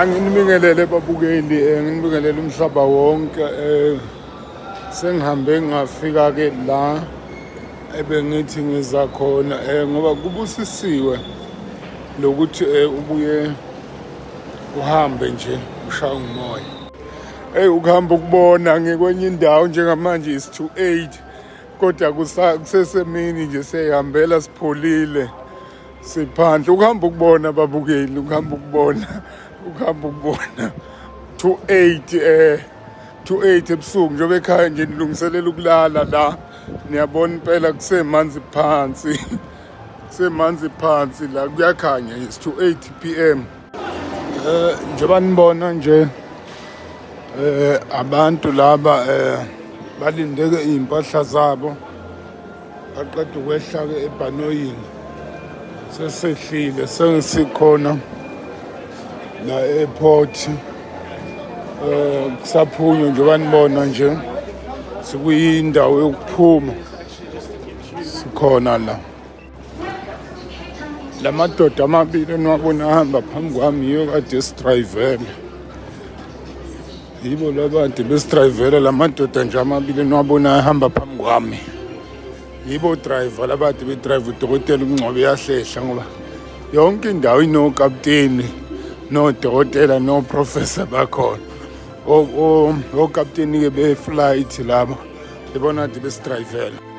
Anginibingelele babukeli, nginibingelele umhlaba wonke. Sengihambe ngafika-ke la ebengithi ngiza khona ngoba kubusisiwe lokuthi ubuye uhambe nje ushaya umoya. Ukuhamba ukubona ngikwenye indawo njengamanje is 2:08 kodwa kusesemini nje siyayihambela sipholile siphandle. Ukuhamba ukubona babukeli, ukuhamba ukubona 2:08 ebusuku njengoba ekhaya nje nilungiselela ukulala la. Niyabona impela kusemanzi phansi la kuyakhanya, is 2:08 p.m. Njengoba nibona nje abantu laba balindeke iy'mpahla zabo baqeda ukwehla-ke ebhanoyini. Sesehlile sengisikhona la airport kusaphunywa njengoba nibona nje sikuyindawo yokuphuma sikhona la. La madoda amabili eniwabona ahamba phambi kwami yiyo kade sidrayivela, yibo labantu besidrayivela. La madoda nje amabili eniwabona ahamba phambi kwami yibo driver labade bedrayiva udokotela uMngcwabo uyahlehla, ngoba yonke indawo inokapteni nodokotela noprofessor bakhona. Okapteni-ke be-flight labo ibona kade besidrayivela.